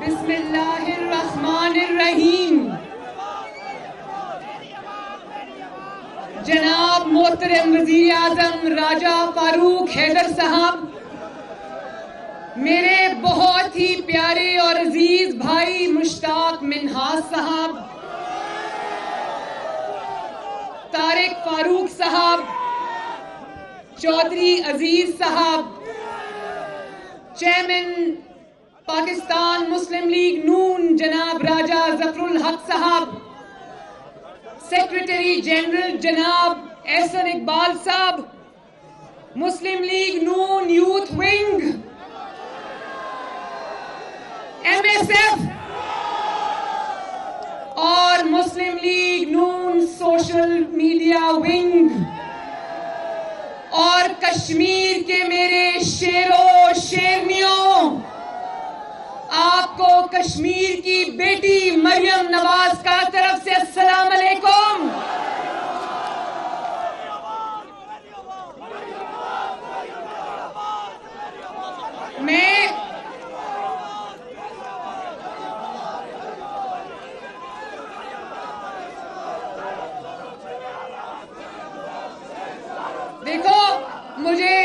بسم اللہ الرحمن الرحیم. جناب محترم وزیر اعظم راجہ فاروق حیدر صاحب، میرے بہت ہی پیارے اور عزیز بھائی مشتاق منہاس صاحب، طارق فاروق صاحب، چودھری عزیز صاحب، چیئرمین پاکستان مسلم لیگ نون جناب راجہ ظفر الحق صاحب، سیکریٹری جنرل جناب احسن اقبال صاحب، مسلم لیگ نون یوتھ ونگ، MSF اور مسلم لیگ نون سوشل میڈیا ونگ، اور کشمیر کے میرے شیروں شیرنیوں، آپ کو کشمیر کی بیٹی مریم نواز کا طرف سے السلام علیکم. میں دیکھو، مجھے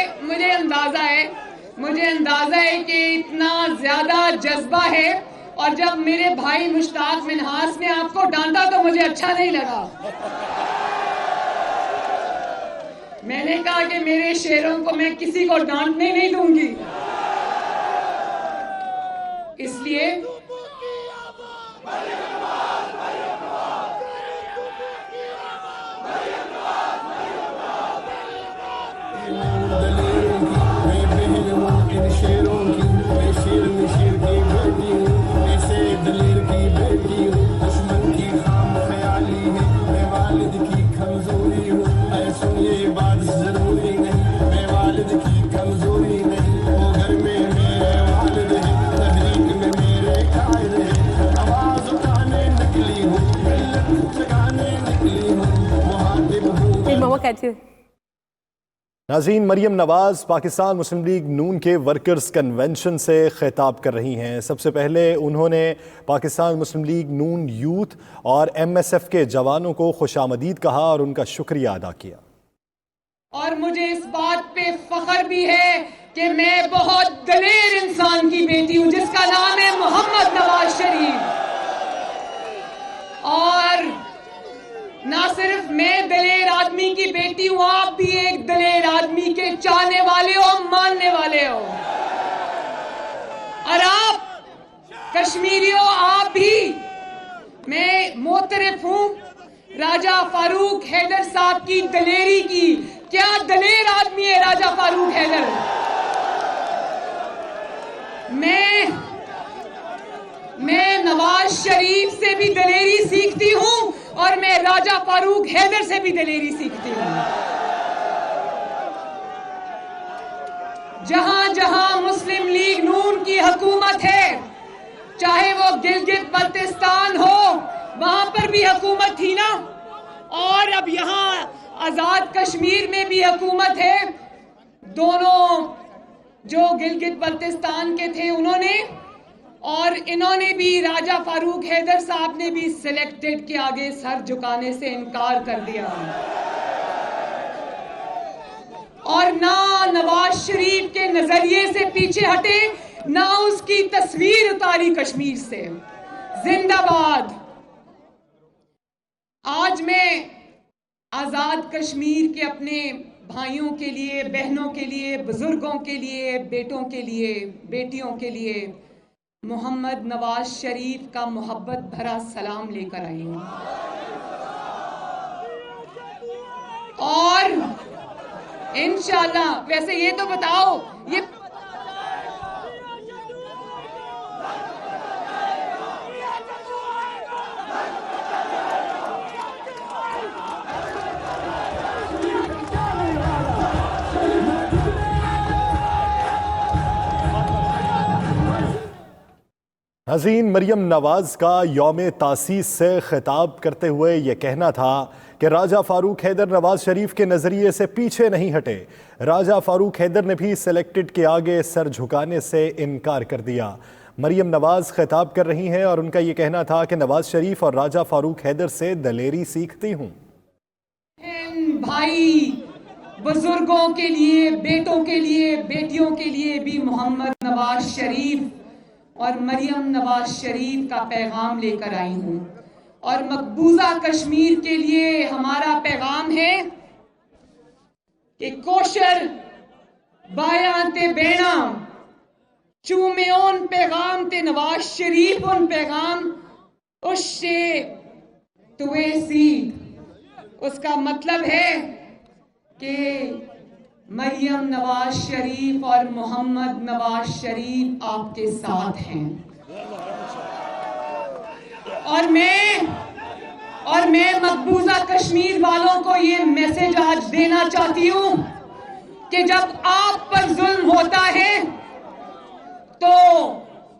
اندازہ ہے کہ اتنا زیادہ جذبہ ہے، اور جب میرے بھائی مشتاق منہاس نے آپ کو ڈانٹا تو مجھے اچھا نہیں لگا. میں نے کہا کہ میرے شیروں کو میں کسی کو ڈانٹنے نہیں دوں گی، اس لیے ناظرین، مریم نواز پاکستان مسلم لیگ نون کے ورکرز کنونشن سے خطاب کر رہی ہیں. سب سے پہلے انہوں نے پاکستان مسلم لیگ نون یوتھ اور MSF کے جوانوں کو خوش آمدید کہا اور ان کا شکریہ ادا کیا. اور مجھے اس بات پہ فخر بھی ہے کہ میں بہت دلیر انسان کی بیٹی ہوں جس کا نام ہے محمد نواز شریف. اور نہ صرف میں دلیر آدمی کی بیٹی ہوں، آپ بھی ایک دلیر آدمی کے چاہنے والے ہو، ماننے والے ہو. اور آپ کشمیریوں، آپ بھی، میں معترف ہوں راجہ فاروق حیدر صاحب کی دلیری کی. کیا دلیر آدمی ہے راجہ فاروق حیدر. میں نواز شریف سے بھی دلیری سیکھتی ہوں، اور میں راجہ فاروق حیدر سے بھی دلیری سیکھتی ہوں. جہاں جہاں مسلم لیگ نون کی حکومت ہے، چاہے وہ گلگت بلتستان ہو، وہاں پر بھی حکومت تھی نا، اور اب یہاں آزاد کشمیر میں بھی حکومت ہے. دونوں جو گلگت بلتستان کے تھے انہوں نے، اور انہوں نے بھی، راجہ فاروق حیدر صاحب نے بھی سلیکٹڈ کے آگے سر جھکانے سے انکار کر دیا. اور نہ نواز شریف کے نظریے سے پیچھے ہٹے، نہ اس کی تصویر اتاری کشمیر سے. زندہ باد. آج میں آزاد کشمیر کے اپنے بھائیوں کے لیے، بہنوں کے لیے، بزرگوں کے لیے، بیٹوں کے لیے، بیٹیوں کے لیے محمد نواز شریف کا محبت بھرا سلام لے کر آئی ہوں. اور انشاءاللہ، ویسے یہ تو بتاؤ، یہ ناظرین، مریم نواز کا یوم تاسیس سے خطاب کرتے ہوئے یہ کہنا تھا کہ راجہ فاروق حیدر نواز شریف کے نظریے سے پیچھے نہیں ہٹے. راجہ فاروق حیدر نے بھی سلیکٹڈ کے آگے سر جھکانے سے انکار کر دیا. مریم نواز خطاب کر رہی ہیں اور ان کا یہ کہنا تھا کہ نواز شریف اور راجہ فاروق حیدر سے دلیری سیکھتی ہوں۔ بھائی بزرگوں کے لیے، بیٹوں کے لیے، بیٹیوں کے لیے بھی محمد نواز شریف اور مریم نواز شریف کا پیغام لے کر آئی ہوں، اور مقبوضہ کشمیر کے لیے ہمارا پیغام ہے کہ کوشر بایاں تے بینا چومیون پیغام تے نواز شریف ان پیغام اس سے توے سید۔ اس کا مطلب ہے کہ مریم نواز شریف اور محمد نواز شریف آپ کے ساتھ ہیں، اور میں مقبوضہ کشمیر والوں کو یہ میسج آج دینا چاہتی ہوں کہ جب آپ پر ظلم ہوتا ہے تو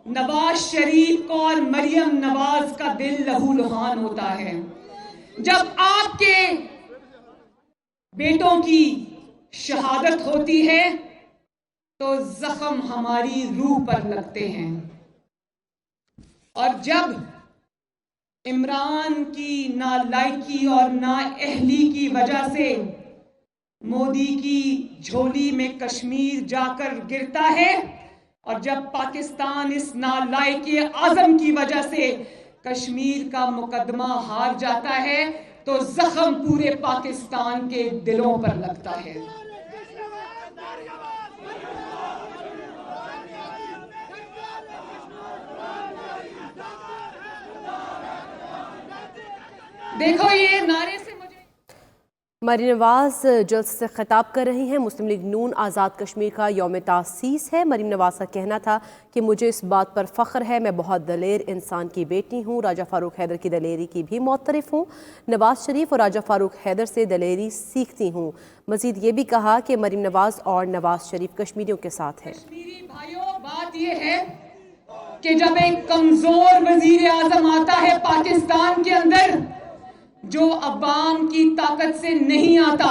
نواز شریف کو اور مریم نواز کا دل لہو لہان ہوتا ہے۔ جب آپ کے بیٹوں کی شہادت ہوتی ہے تو زخم ہماری روح پر لگتے ہیں، اور جب عمران کی نالائکی اور نااہلی کی وجہ سے مودی کی جھولی میں کشمیر جا کر گرتا ہے، اور جب پاکستان اس نالائکی عزم کی وجہ سے کشمیر کا مقدمہ ہار جاتا ہے تو زخم پورے پاکستان کے دلوں پر لگتا ہے۔ دیکھو یہ نعرے سے مریم نواز جلسے سے خطاب کر رہی ہیں۔ مسلم لیگ نون آزاد کشمیر کا یوم تاسیس ہے۔ مریم نواز کا کہنا تھا کہ مجھے اس بات پر فخر ہے، میں بہت دلیر انسان کی بیٹی ہوں، راجہ فاروق حیدر کی دلیری کی بھی معترف ہوں، نواز شریف اور راجہ فاروق حیدر سے دلیری سیکھتی ہوں۔ مزید یہ بھی کہا کہ مریم نواز اور نواز شریف کشمیریوں کے ساتھ ہیں۔ کشمیری بھائیوں، بات یہ ہے کہ جب ایک کمزور وزیر اعظم آتا ہے پاکستان کے اندر، جو عوام کی طاقت سے نہیں آتا،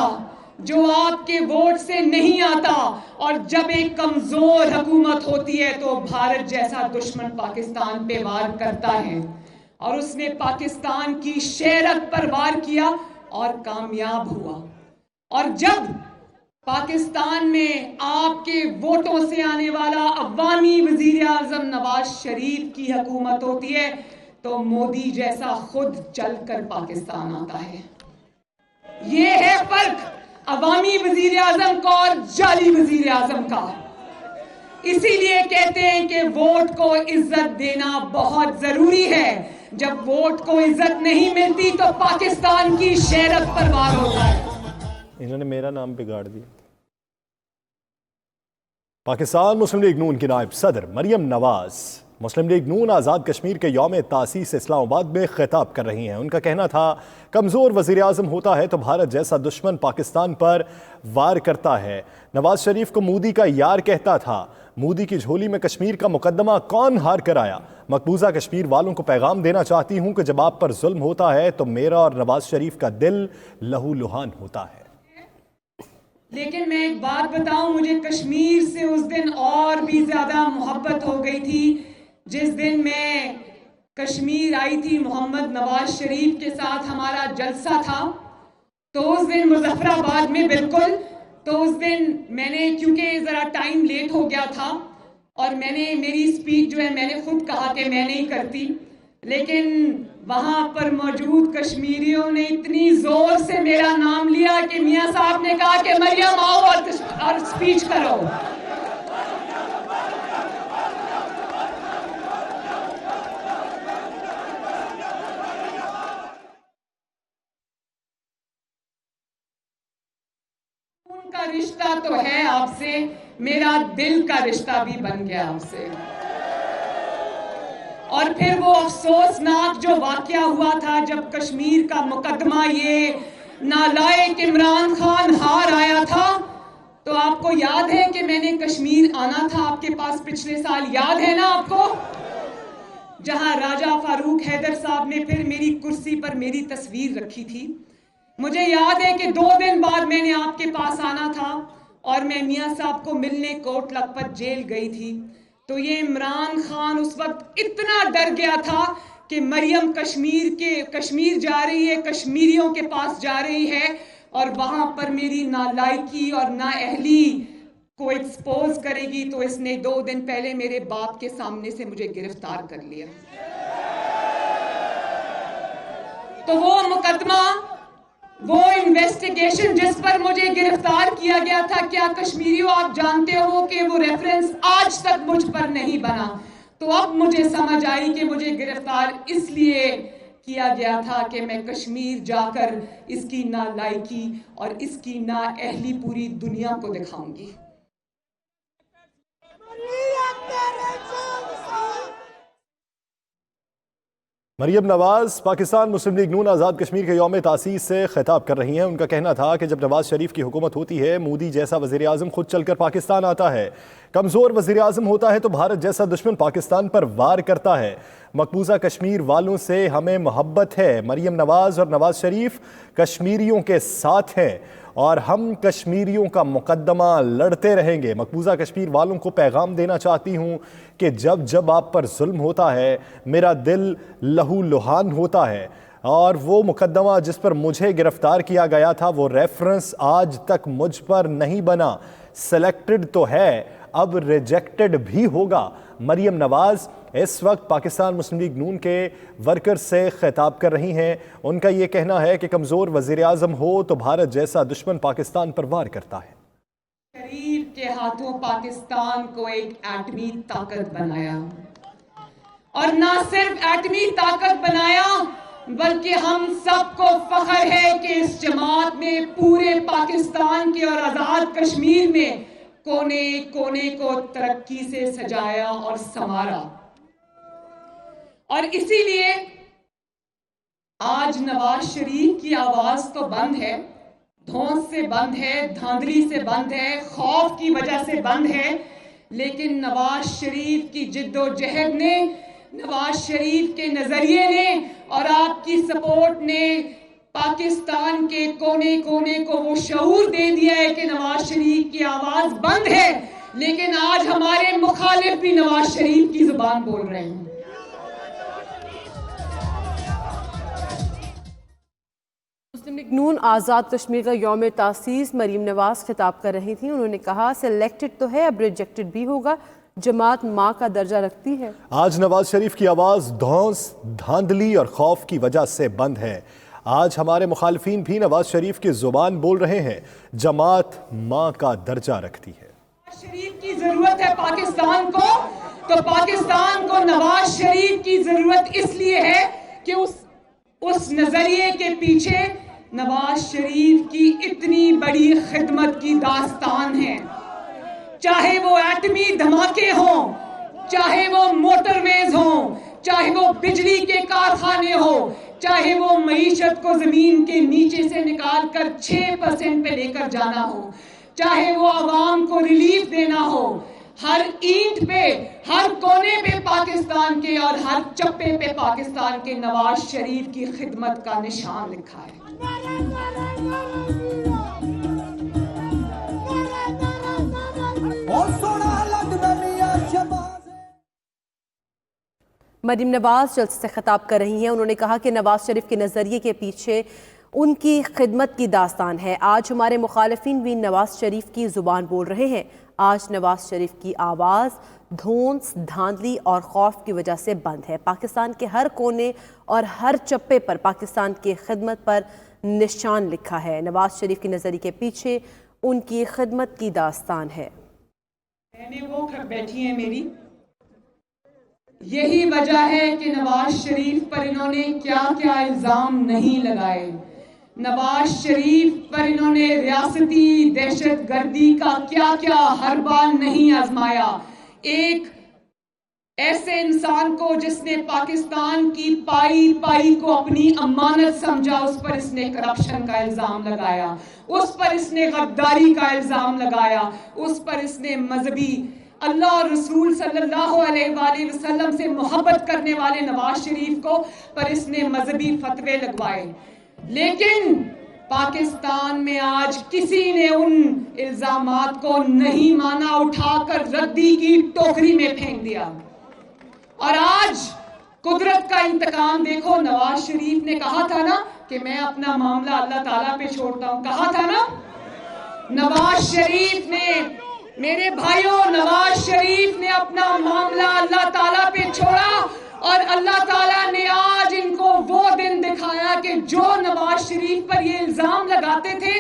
جو آپ کے ووٹ سے نہیں آتا، اور جب ایک کمزور حکومت ہوتی ہے تو بھارت جیسا دشمن پاکستان پہ وار کرتا ہے، اور اس نے پاکستان کی شہرت پر وار کیا اور کامیاب ہوا۔ اور جب پاکستان میں آپ کے ووٹوں سے آنے والا عوامی وزیر اعظم نواز شریف کی حکومت ہوتی ہے تو مودی جیسا خود چل کر پاکستان آتا ہے۔ یہ ہے فرق عوامی وزیر اعظم کا اور جعلی وزیر اعظم کا۔ اسی لیے کہتے ہیں کہ ووٹ کو عزت دینا بہت ضروری ہے۔ جب ووٹ کو عزت نہیں ملتی تو پاکستان کی شہرت پر وار ہوتا ہے۔ انہوں نے میرا نام بگاڑ دیا۔ پاکستان مسلم لیگ نون کی نائب صدر مریم نواز مسلم لیگ نون آزاد کشمیر کے یوم تاسیس اسلام آباد میں خطاب کر رہی ہیں۔ ان کا کہنا تھا کمزور وزیر اعظم ہوتا ہے تو بھارت جیسا دشمن پاکستان پر وار کرتا ہے۔ نواز شریف کو مودی کا یار کہتا تھا، مودی کی جھولی میں کشمیر کا مقدمہ کون ہار کر آیا؟ مقبوضہ کشمیر والوں کو پیغام دینا چاہتی ہوں کہ جب آپ پر ظلم ہوتا ہے تو میرا اور نواز شریف کا دل لہو لہان ہوتا ہے۔ لیکن میں ایک بات بتاؤں، مجھے کشمیر سے اس دن اور بھی زیادہ محبت ہو گئی تھی جس دن میں کشمیر آئی تھی محمد نواز شریف کے ساتھ ہمارا جلسہ تھا، تو اس دن مظفر آباد میں بالکل، تو اس دن میں نے کیونکہ ذرا ٹائم لیٹ ہو گیا تھا اور میں نے میری اسپیچ جو ہے میں نے خود کہا کہ میں نہیں کرتی، لیکن وہاں پر موجود کشمیریوں نے اتنی زور سے میرا نام لیا کہ میاں صاحب نے کہا کہ مریم آؤ اور اسپیچ کرو۔ ان کا رشتہ تو ہے آپ سے، میرا دل کا رشتہ بھی بن گیا آپ سے۔ اور پھر وہ افسوسناک جو واقعہ ہوا تھا جب کشمیر کا مقدمہ یہ نالائق عمران خان ہار آیا تھا، تو آپ کو یاد ہے کہ میں نے کشمیر آنا تھا آپ کے پاس پچھلے سال، یاد ہے نا آپ کو؟ جہاں راجہ فاروق حیدر صاحب نے پھر میری کرسی پر میری تصویر رکھی تھی۔ مجھے یاد ہے کہ 2 دن بعد میں نے آپ کے پاس آنا تھا اور میں میاں صاحب کو ملنے کوٹ لکھپت جیل گئی تھی، تو یہ عمران خان اس وقت اتنا ڈر گیا تھا کہ مریم کشمیر جا رہی ہے، کشمیریوں کے پاس جا رہی ہے اور وہاں پر میری نالائکی اور نااہلی کو ایکسپوز کرے گی، تو اس نے 2 دن پہلے میرے باپ کے سامنے سے مجھے گرفتار کر لیا۔ تو وہ مقدمہ، وہ انویسٹیگیشن جس پر مجھے گرفتار کیا گیا تھا، کیا کشمیریوں آپ جانتے ہو کہ وہ ریفرنس آج تک مجھ پر نہیں بنا؟ تو اب مجھے سمجھ آئی کہ مجھے گرفتار اس لیے کیا گیا تھا کہ میں کشمیر جا کر اس کی نالائکی اور اس کی نااہلی پوری دنیا کو دکھاؤں گی۔ مریم نواز پاکستان مسلم لیگ نون آزاد کشمیر کے یوم تاسیس سے خطاب کر رہی ہیں۔ ان کا کہنا تھا کہ جب نواز شریف کی حکومت ہوتی ہے، مودی جیسا وزیر اعظم خود چل کر پاکستان آتا ہے، کمزور وزیر اعظم ہوتا ہے تو بھارت جیسا دشمن پاکستان پر وار کرتا ہے۔ مقبوضہ کشمیر والوں سے ہمیں محبت ہے۔ مریم نواز اور نواز شریف کشمیریوں کے ساتھ ہیں اور ہم کشمیریوں کا مقدمہ لڑتے رہیں گے۔ مقبوضہ کشمیر والوں کو پیغام دینا چاہتی ہوں کہ جب جب آپ پر ظلم ہوتا ہے میرا دل لہو لہان ہوتا ہے، اور وہ مقدمہ جس پر مجھے گرفتار کیا گیا تھا وہ ریفرنس آج تک مجھ پر نہیں بنا۔ سلیکٹڈ تو ہے، اب ریجیکٹڈ بھی ہوگا۔ مریم نواز اس وقت پاکستان مسلم لیگ نون کے ورکرز سے خطاب کر رہی ہیں۔ ان کا یہ کہنا ہے کہ کمزور وزیر اعظم ہو تو بھارت جیسا دشمن پاکستان پر وار کرتا ہے۔ شریف کے ہاتھوں پاکستان کو ایک ایٹمی طاقت بنایا، اور نہ صرف ایٹمی طاقت بنایا بلکہ ہم سب کو فخر ہے کہ اس جماعت میں پورے پاکستان کے اور آزاد کشمیر میں کونے کونے کو ترقی سے سجایا اور سنوارا۔ اور اسی لیے آج نواز شریف کی آواز تو بند ہے، دھونس سے بند ہے، دھاندلی سے بند ہے، خوف کی وجہ سے بند ہے، لیکن نواز شریف کی جد و جہد نے، نواز شریف کے نظریے نے اور آپ کی سپورٹ نے پاکستان کے کونے کونے کو وہ شعور دے دیا ہے کہ نواز شریف کی آواز بند ہے، لیکن آج ہمارے مخالف بھی نواز شریف کی زبان بول رہے ہیں۔ مسلم لیگ نون آزاد کشمیر کا یوم تاسیس مریم نواز خطاب کر رہی تھیں۔ انہوں نے کہا سلیکٹڈ تو ہے، اب ریجیکٹڈ بھی ہوگا، جماعت ماں کا درجہ رکھتی ہے۔ آج نواز شریف کی آواز دھونس، دھاندلی اور خوف کی وجہ سے بند ہے۔ آج ہمارے مخالفین بھی نواز شریف کی زبان بول رہے ہیں، جماعت ماں کا درجہ رکھتی ہے۔ نواز شریف کی ضرورت ہے پاکستان کو، تو پاکستان کو نواز شریف کی ضرورت اس لیے ہے کہ اس نظریے کے پیچھے نواز شریف کی اتنی بڑی خدمت کی داستان ہے۔ چاہے وہ ایٹمی دھماکے ہوں، چاہے وہ موٹر ویز ہوں، چاہے وہ بجلی کے کارخانے ہوں، چاہے وہ معیشت کو زمین کے نیچے سے نکال کر 6% پہ لے کر جانا ہو، چاہے وہ عوام کو ریلیف دینا ہو، ہر اینٹ پہ، ہر کونے پہ پاکستان کے اور ہر چپے پہ پاکستان کے نواز شریف کی خدمت کا نشان لکھا ہے۔ مریم نواز جلسے سے خطاب کر رہی ہیں۔ انہوں نے کہا کہ نواز شریف کے نظریے کے پیچھے ان کی خدمت کی داستان ہے۔ آج ہمارے مخالفین بھی نواز شریف کی زبان بول رہے ہیں۔ آج نواز شریف کی آواز دھونس، دھاندلی اور خوف کی وجہ سے بند ہے۔ پاکستان کے ہر کونے اور ہر چپے پر پاکستان کی خدمت پر نشان لکھا ہے۔ نواز شریف کے نظریے کے پیچھے ان کی خدمت کی داستان ہے۔ وہ بیٹھی ہیں میری، یہی وجہ ہے کہ نواز شریف پر انہوں نے کیا کیا الزام نہیں لگائے۔ نواز شریف پر انہوں نے ریاستی دہشت گردی کا کیا کیا حربہ نہیں آزمایا۔ ایک ایسے انسان کو جس نے پاکستان کی پائی کو اپنی امانت سمجھا، اس پر اس نے کرپشن کا الزام لگایا، اس پر اس نے غداری کا الزام لگایا، اس پر اس نے مذہبی اللہ اور رسول صلی اللہ علیہ وآلہ وسلم سے محبت کرنے والے نواز شریف کو پر اس نے مذہبی فتوے لگوائے۔ لیکن پاکستان میں آج کسی نے ان الزامات کو نہیں مانا، اٹھا کر ردی کی ٹوکری میں پھینک دیا۔ اور آج قدرت کا انتقام دیکھو، نواز شریف نے کہا تھا نا کہ میں اپنا معاملہ اللہ تعالیٰ پہ چھوڑتا ہوں، کہا تھا نا نواز شریف نے، میرے بھائیوں، نواز شریف نے اپنا معاملہ اللہ تعالیٰ پہ چھوڑا، اور اللہ تعالیٰ نے آج ان کو وہ دن دکھایا کہ جو نواز شریف پر یہ الزام لگاتے تھے،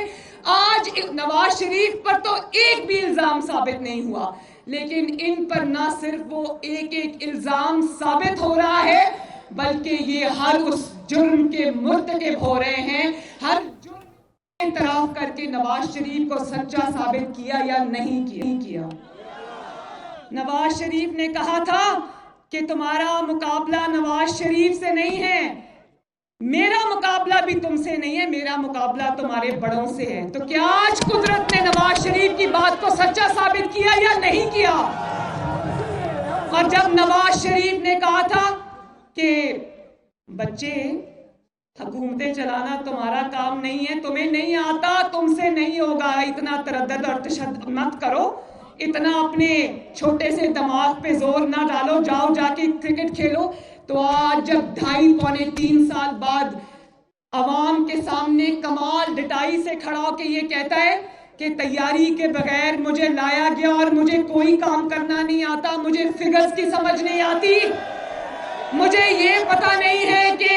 آج نواز شریف پر تو ایک بھی الزام ثابت نہیں ہوا، لیکن ان پر نہ صرف وہ ایک ایک الزام ثابت ہو رہا ہے، بلکہ یہ ہر اس جرم کے مرتکب ہو رہے ہیں، ہر جرم اعتراف کر کے نواز شریف کو سچا ثابت کیا یا نہیں کیا۔ نواز شریف نے کہا تھا کہ تمہارا مقابلہ نواز شریف سے نہیں ہے، میرا مقابلہ بھی تم سے نہیں ہے، میرا مقابلہ تمہارے بڑوں سے ہے۔ تو کیا آج قدرت نے نواز شریف کی بات کو سچا ثابت کیا یا نہیں کیا؟ اور جب نواز شریف نے کہا تھا کہ بچے حکومتیں چلانا تمہارا کام نہیں ہے، تمہیں نہیں آتا، تم سے نہیں ہوگا، اتنا تردد اور تشدد مت کرو، اتنا اپنے چھوٹے سے دماغ پہ زور نہ ڈالو، جاؤ جا کے کرکٹ کھیلو۔ تو آج جب 2.5 پونے 3 سال بعد عوام کے سامنے کمال ڈٹائی سے کھڑا ہو کے یہ کہتا ہے کہ تیاری کے بغیر مجھے لایا گیا اور مجھے کوئی کام کرنا نہیں آتا، مجھے فگرز کی سمجھ نہیں آتی، مجھے یہ پتا نہیں ہے کہ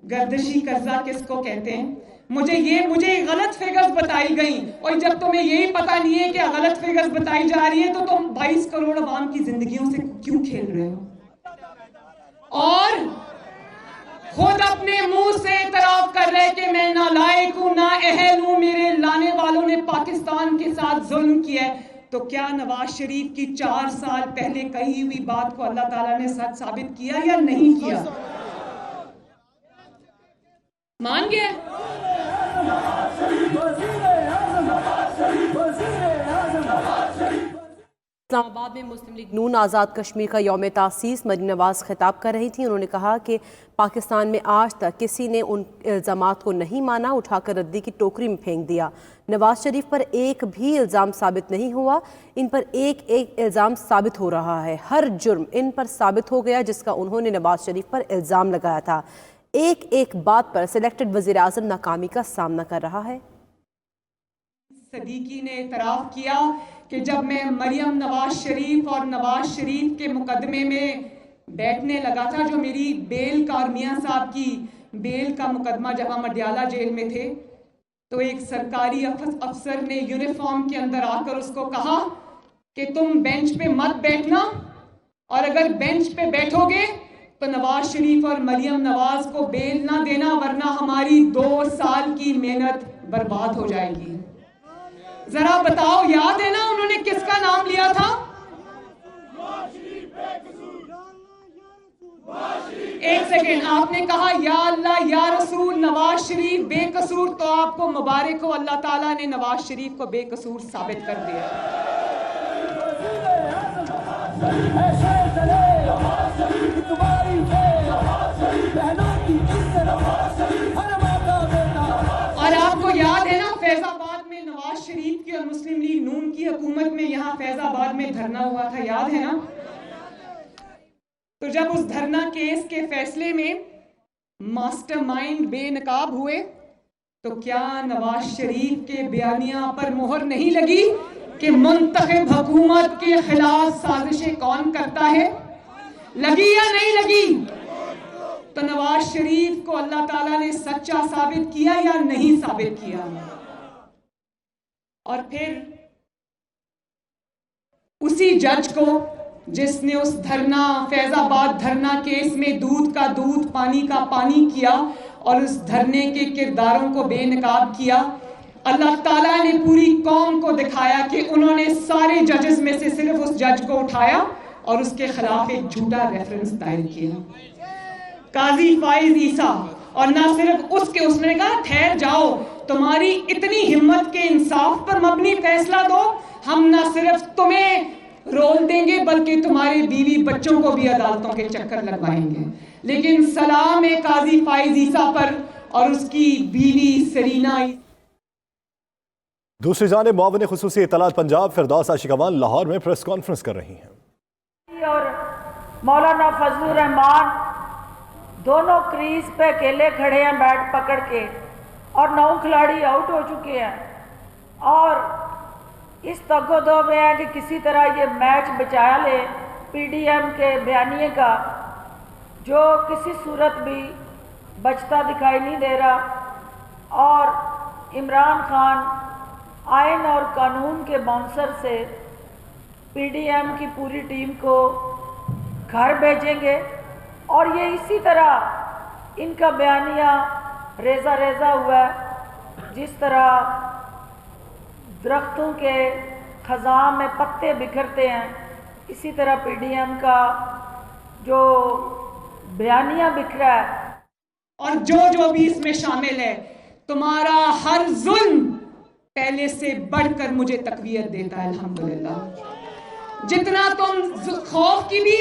گردشی قرضہ کس کو کہتے ہیں، مجھے غلط فگرز بتائی گئیں، اور جب تمہیں یہی پتا نہیں ہے کہ غلط فگرز بتائی جا رہی ہیں تو تم 22 کروڑ عوام کی زندگیوں سے کیوں کھیل رہے ہو؟ اور خود اپنے منہ سے اعتراف کر رہے کہ میں نالائق ہوں، نااہل ہوں، میرے لانے والوں نے پاکستان کے ساتھ ظلم کیا ہے۔ تو کیا نواز شریف کی 4 سال پہلے کہی ہوئی بات کو اللہ تعالیٰ نے سچ ثابت کیا یا نہیں کیا؟ مان گیا؟ اسلام آباد میں مسلم لیگ نون آزاد کشمیر کا یوم تاسیس مریم نواز خطاب کر رہی تھیں۔ انہوں نے کہا کہ پاکستان میں آج تک کسی نے ان الزامات کو نہیں مانا، اٹھا کر ردی کی ٹوکری میں پھینک دیا۔ نواز شریف پر ایک بھی الزام ثابت نہیں ہوا، ان پر ایک ایک الزام ثابت ہو رہا ہے، ہر جرم ان پر ثابت ہو گیا جس کا انہوں نے نواز شریف پر الزام لگایا تھا۔ ایک ایک بات پر سلیکٹڈ وزیر اعظم ناکامی کا سامنا کر رہا ہے۔ صدیقی نے اعتراف کیا کہ جب میں مریم نواز شریف اور نواز شریف کے مقدمے میں بیٹھنے لگا تھا، جو میری بیل کا اور میاں صاحب کی بیل کا مقدمہ جب ہم اڈیالہ جیل میں تھے، تو ایک سرکاری افسر نے یونیفارم کے اندر آ کر اس کو کہا کہ تم بینچ پہ مت بیٹھنا، اور اگر بینچ پہ بیٹھو گے تو نواز شریف اور مریم نواز کو بیل نہ دینا، ورنہ ہماری 2 سال کی محنت برباد ہو جائے گی۔ ذرا بتاؤ، یاد ہے نا انہوں نے کس کا نام لیا تھا؟ ایک سیکنڈ، آپ نے کہا یا اللہ یا رسول نواز شریف بے قصور، تو آپ کو مبارک ہو، اللہ تعالیٰ نے نواز شریف کو بے قصور ثابت کر دیا۔ اور آپ کو یاد ہے نا فیض آباد میں نواز شریف کی اور مسلم لیگ نون کی حکومت میں یہاں فیض آباد میں دھرنا ہوا تھا، یاد ہے نا؟ تو جب اس دھرنا کیس کے فیصلے میں ماسٹر مائنڈ بے نقاب ہوئے تو کیا نواز شریف کے بیانیہ پر مہر نہیں لگی کہ منتخب حکومت کے خلاف سازشیں کون کرتا ہے؟ لگی یا نہیں لگی؟ تو نواز شریف کو اللہ تعالیٰ نے سچا ثابت کیا یا نہیں ثابت کیا؟ اور پھر اسی جج کو جس نے اس دھرنا فیض آباد دھرنا کیس میں دودھ کا دودھ پانی کا پانی کیا اور اس دھرنے کے کرداروں کو بے نقاب کیا، اللہ تعالیٰ نے پوری قوم کو دکھایا کہ انہوں نے سارے ججز میں سے صرف اس جج کو اٹھایا اور اس کے خلاف ایک جھوٹا ریفرنس دائر کیا، قاضی فائز عیسیٰ۔ اور نہ صرف اس نے کہا ٹھہر جاؤ، تمہاری اتنی ہمت کے انصاف پر مبنی فیصلہ دو، ہم نہ صرف تمہیں رول دیں گے بلکہ تمہارے بیوی بچوں کو بھی عدالتوں کے چکر لگوائیں گے۔ لیکن سلام ہے قاضی فائز عیسیٰ پر اور اس کی بیوی سرینا. دوسری جانب معاون خصوصی اطلاعات پنجاب فردوس عاشقوان لاہور میں پریس کانفرنس کر رہی ہیں. اور مولانا فضل الرحمان دونوں کریز پہ اکیلے کھڑے ہیں بیٹ پکڑ کے, اور 9 کھلاڑی آؤٹ ہو چکے ہیں, اور اس تگ و دو میں ہے کہ کسی طرح یہ میچ بچایا لے پی ڈی ایم کے بیانیے کا, جو کسی صورت بھی بچتا دکھائی نہیں دے رہا. اور عمران خان آئین اور قانون کے باؤنسر سے پی ڈی ایم کی پوری ٹیم کو گھر بھیجیں گے, اور یہ اسی طرح ان کا بیانیہ ریزہ ریزہ ہوا ہے. جس طرح درختوں کے خزاں میں پتے بکھرتے ہیں, اسی طرح پی ڈی ایم کا جو بیانیہ بکھرا ہے. اور جو بھی اس میں شامل ہے, تمہارا ہر ظلم پہلے سے بڑھ کر مجھے تقویت دیتا ہے الحمدللہ. جتنا تم خوف کی بھی,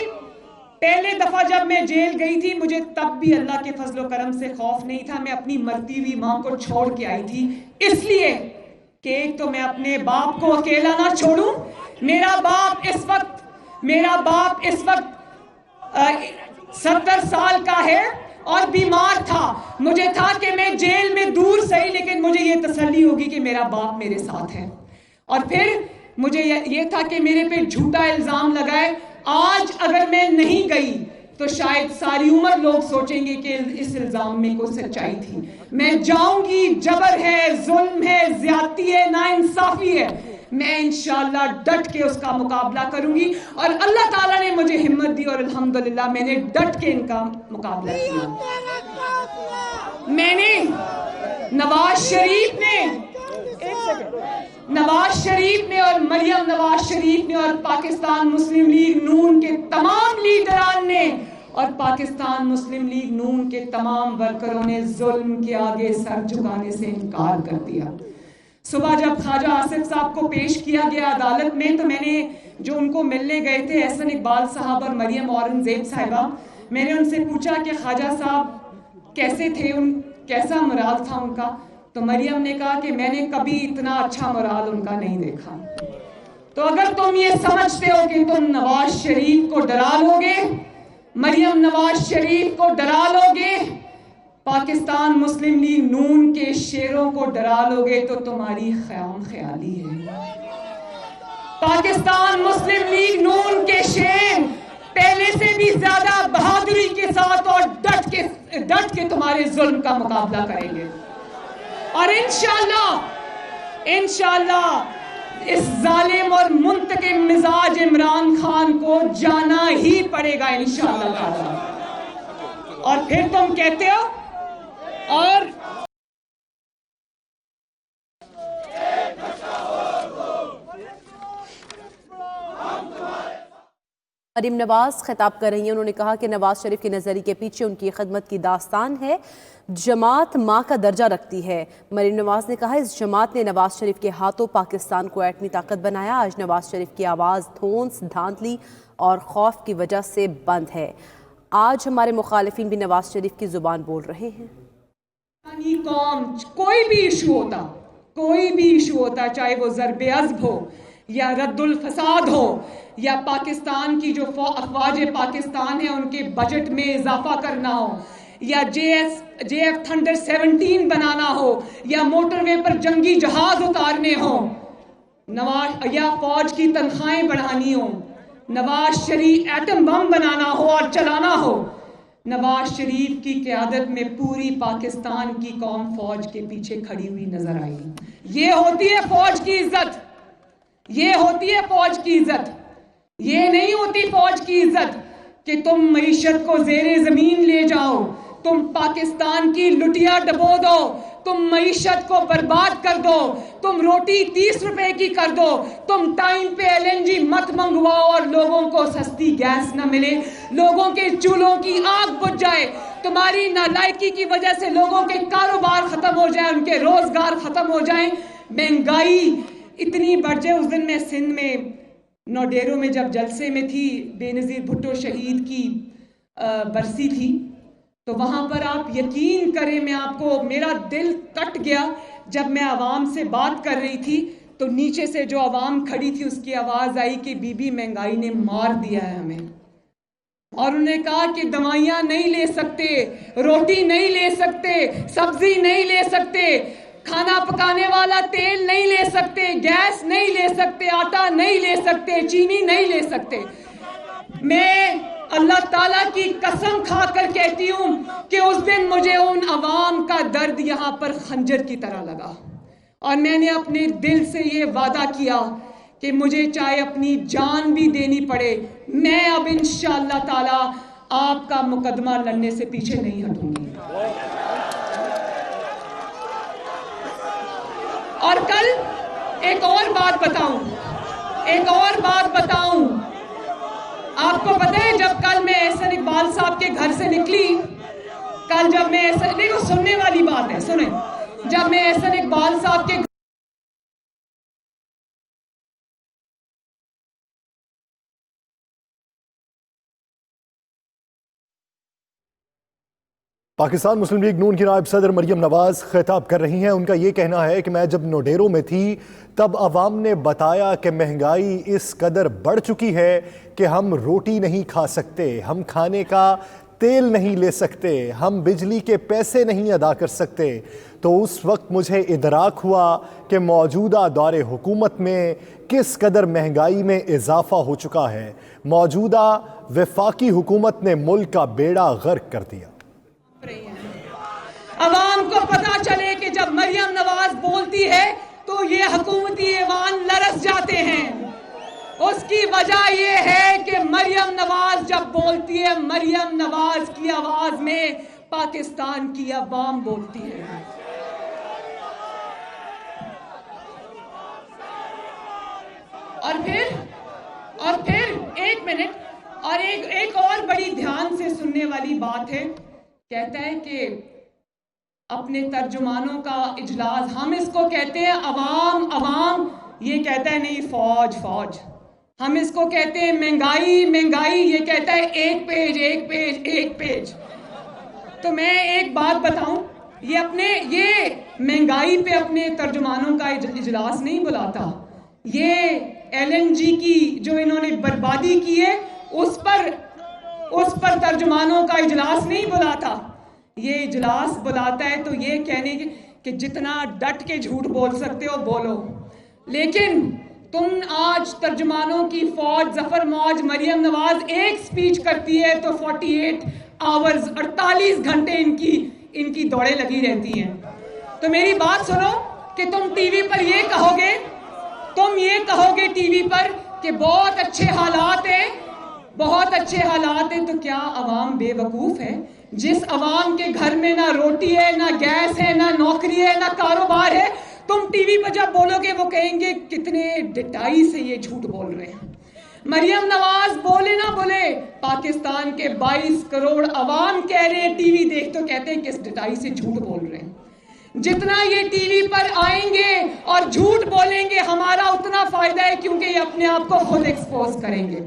پہلے دفعہ جب میں جیل گئی تھی مجھے تب بھی اللہ کے فضل و کرم سے خوف نہیں تھا. میں اپنی مرتی ہوئی ماں کو چھوڑ کے آئی تھی, اس لیے کہ ایک تو میں اپنے باپ کو اکیلا نہ چھوڑوں. میرا باپ اس وقت 70 سال کا ہے اور بیمار تھا. مجھے تھا کہ میں جیل میں دور صحیح, لیکن مجھے یہ تسلی ہوگی کہ میرا باپ میرے ساتھ ہے. اور پھر مجھے یہ تھا کہ میرے پہ جھوٹا الزام لگائے. آج اگر میں نہیں گئی تو شاید ساری عمر لوگ سوچیں گے کہ اس الزام میں کوئی سچائی تھی. میں جاؤں گی, جبر ہے, ظلم ہے, زیادتی ہے, ناانصافی ہے, میں انشاءاللہ ڈٹ کے اس کا مقابلہ کروں گی. اور اللہ تعالیٰ نے مجھے ہمت دی اور الحمدللہ میں نے ڈٹ کے ان کا مقابلہ کیا. میں نے نواز شریف نے اور مریم نواز شریف نے اور پاکستان مسلم لیگ نون کے تمام لیڈران نے اور پاکستان مسلم لیگ نون کے تمام ورکروں نے ظلم کے آگے سر جھکانے سے انکار کر دیا. صبح جب خواجہ آصف صاحب کو پیش کیا گیا عدالت میں, تو میں نے جو ان کو ملنے گئے تھے احسن اقبال صاحب اور مریم اورنگزیب صاحبہ, میں نے ان سے پوچھا کہ خواجہ صاحب کیسے تھے, کیسا مراد تھا ان کا. تو مریم نے کہا کہ میں نے کبھی اتنا اچھا مراد ان کا نہیں دیکھا. تو اگر تم یہ سمجھتے ہو کہ تم نواز شریف کو ڈرا لو گے, مریم نواز شریف کو ڈرا لو گے, پاکستان مسلم لیگ نون کے شیروں کو ڈرا لو گے, تو تمہاری خیام خیالی ہے. پاکستان مسلم لیگ نون کے شیر پہلے سے بھی زیادہ بہادری کے ساتھ اور ڈٹ کے تمہارے ظلم کا مقابلہ کریں گے. اور انشاءاللہ اس ظالم اور منتقم مزاج عمران خان کو جانا ہی پڑے گا انشاءاللہ تعالی. اور پھر تم کہتے ہو اور مریم نواز خطاب کر رہی ہیں. انہوں نے کہا کہ نواز شریف کے نظریے کے پیچھے ان کی خدمت کی داستان ہے. جماعت ماں کا درجہ رکھتی ہے. مریم نواز نے کہا اس جماعت نے نواز شریف کے ہاتھوں پاکستان کو ایٹمی طاقت بنایا. آج نواز شریف کی آواز دھونس, دھاندلی اور خوف کی وجہ سے بند ہے. آج ہمارے مخالفین بھی نواز شریف کی زبان بول رہے ہیں. قوم کوئی بھی ایشو ہوتا چاہے وہ ضرب عضب ہو یا رد الفساد ہو یا پاکستان کی جو افواج پاکستان ہے ان کے بجٹ میں اضافہ کرنا ہو یا جے ایف تھنڈر 17 بنانا ہو یا موٹر وے پر جنگی جہاز اتارنے ہوں یا فوج کی تنخواہیں بڑھانی ہوں, نواز شریف ایٹم بم بنانا ہو اور چلانا ہو, نواز شریف کی قیادت میں پوری پاکستان کی قوم فوج کے پیچھے کھڑی ہوئی نظر آئی. یہ ہوتی ہے فوج کی عزت, یہ ہوتی ہے فوج کی عزت. یہ نہیں ہوتی فوج کی عزت کہ تم معیشت کو زیر زمین لے جاؤ, تم پاکستان کی لٹیا ڈبو دو, تم معیشت کو برباد کر دو, تم روٹی 30 روپے کی کر دو, تم ٹائم پہ LNG مت منگواؤ اور لوگوں کو سستی گیس نہ ملے, لوگوں کے چولہوں کی آگ بجھ جائے, تمہاری نالائکی کی وجہ سے لوگوں کے کاروبار ختم ہو جائیں, ان کے روزگار ختم ہو جائیں, مہنگائی اتنی بڑھ جائے. اس دن میں سندھ میں نوڈیرو میں جب جلسے میں تھی, بے نظیر بھٹو شہید کی برسی تھی, تو وہاں پر آپ یقین کریں، میں آپ کو، میرا دل کٹ گیا جب میں عوام سے بات کر رہی تھی تو نیچے سے جو عوام کھڑی تھی اس کی آواز آئی کہ بی بی مہنگائی نے مار دیا ہے ہمیں، اور انہوں نے کہا کہ دوائیاں نہیں لے سکتے، روٹی نہیں لے سکتے، سبزی نہیں لے سکتے، کھانا پکانے والا تیل نہیں لے سکتے، گیس نہیں لے سکتے، آٹا نہیں لے سکتے، چینی نہیں لے سکتے۔ میں اللہ تعالیٰ کی قسم کھا کر کہتی ہوں کہ اس دن مجھے ان عوام کا درد یہاں پر خنجر کی طرح لگا، اور میں نے اپنے دل سے یہ وعدہ کیا کہ مجھے چاہے اپنی جان بھی دینی پڑے، میں اب انشاءاللہ تعالیٰ آپ کا مقدمہ لڑنے سے پیچھے نہیں ہٹوں گی۔ اور کل ایک اور بات بتاؤں، آپ کو پتہ ہے جب کل میں احسن اقبال صاحب کے گھر سے نکلی، دیکھو سننے والی بات ہے، سنیں، جب میں احسن اقبال صاحب کے پاکستان مسلم لیگ نون کی نائب صدر مریم نواز خطاب کر رہی ہیں۔ ان کا یہ کہنا ہے کہ میں جب نوڈیرو میں تھی تب عوام نے بتایا کہ مہنگائی اس قدر بڑھ چکی ہے کہ ہم روٹی نہیں کھا سکتے، ہم کھانے کا تیل نہیں لے سکتے، ہم بجلی کے پیسے نہیں ادا کر سکتے۔ تو اس وقت مجھے ادراک ہوا کہ موجودہ دور حکومت میں کس قدر مہنگائی میں اضافہ ہو چکا ہے۔ موجودہ وفاقی حکومت نے ملک کا بیڑا غرق کر دیا۔ عوام کو پتا چلے کہ جب مریم نواز بولتی ہے تو یہ حکومتی ایوان لرز جاتے ہیں۔ اس کی وجہ یہ ہے کہ مریم نواز جب بولتی ہے، مریم نواز کی آواز میں پاکستان کی عوام بولتی ہے۔ اور پھر ایک منٹ، اور ایک اور بڑی دھیان سے سننے والی بات ہے، کہتا ہے کہ اپنے ترجمانوں کا اجلاس، ہم اس کو کہتے ہیں عوام، یہ کہتا ہے نہیں فوج، ہم اس کو کہتے ہیں مہنگائی، یہ کہتا ہے ایک پیج۔ تو میں ایک بات بتاؤں، یہ مہنگائی پہ اپنے ترجمانوں کا اجلاس نہیں بلاتا، یہ LNG کی جو انہوں نے بربادی کی ہے اس پر ترجمانوں کا اجلاس نہیں بلاتا، یہ اجلاس بلاتا ہے تو یہ کہنے کہ جتنا ڈٹ کے جھوٹ بول سکتے ہو بولو۔ لیکن تم آج ترجمانوں کی فوج، ظفر موج، مریم نواز ایک سپیچ کرتی ہے تو 48 آورز 48 گھنٹے ان کی دوڑیں لگی رہتی ہیں۔ تو میری بات سنو کہ تم ٹی وی پر یہ کہو گے ٹی وی پر کہ بہت اچھے حالات ہیں، تو کیا عوام بے وقوف ہے؟ جس عوام کے گھر میں نہ روٹی ہے، نہ گیس ہے، نہ نوکری ہے، نہ کاروبار ہے، تم ٹی وی پر جب بولو گے وہ کہیں گے کتنے ڈٹائی سے یہ جھوٹ بول رہے ہیں۔ مریم نواز بولے نہ بولے، پاکستان کے 22 کروڑ عوام کہہ رہے ہیں، ٹی وی دیکھ تو کہتے ہیں کس ڈٹائی سے جھوٹ بول رہے ہیں۔ جتنا یہ ٹی وی پر آئیں گے اور جھوٹ بولیں گے ہمارا اتنا فائدہ ہے، کیونکہ یہ اپنے آپ کو خود ایکسپوز کریں گے۔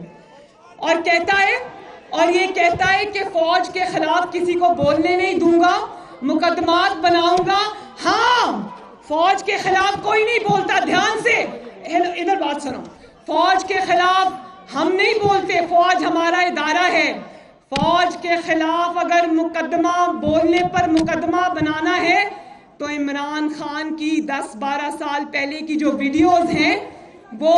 اور یہ کہتا ہے کہ فوج کے خلاف کسی کو بولنے نہیں دوں گا، مقدمات بناؤں گا۔ ہاں، فوج کے خلاف کوئی نہیں بولتا، دھیان سے ادھر بات سنو، فوج کے خلاف ہم نہیں بولتے، فوج ہمارا ادارہ ہے۔ فوج کے خلاف اگر مقدمہ، بولنے پر مقدمہ بنانا ہے تو عمران خان کی 10-12 سال پہلے کی جو ویڈیوز ہیں وہ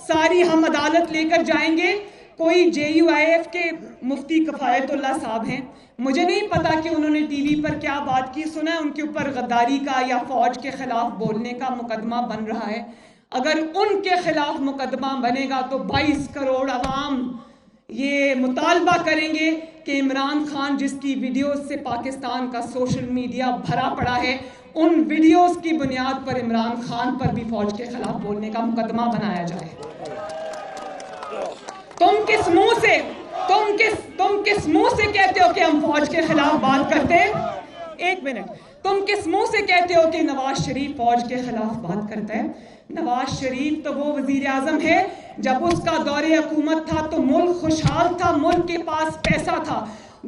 ساری ہم عدالت لے کر جائیں گے۔ کوئی JUIF کے مفتی کفایت اللہ صاحب ہیں، مجھے نہیں پتا کہ انہوں نے ٹی وی پر کیا بات کی، سنا ہے ان کے اوپر غداری کا یا فوج کے خلاف بولنے کا مقدمہ بن رہا ہے۔ اگر ان کے خلاف مقدمہ بنے گا تو 22 کروڑ عوام یہ مطالبہ کریں گے کہ عمران خان جس کی ویڈیوز سے پاکستان کا سوشل میڈیا بھرا پڑا ہے، ان ویڈیوز کی بنیاد پر عمران خان پر بھی فوج کے خلاف بولنے کا مقدمہ بنایا جائے۔ تم کس منہ سے کہتے ہو کہ ہم فوج کے خلاف بات کرتے ہیں؟ ایک منٹ، تم کس منہ سے کہتے ہو کہ نواز شریف فوج کے خلاف بات کرتا ہے؟ نواز شریف تو وہ وزیر اعظم ہے جب اس کا دور حکومت تھا تو ملک خوشحال تھا، ملک کے پاس پیسہ تھا۔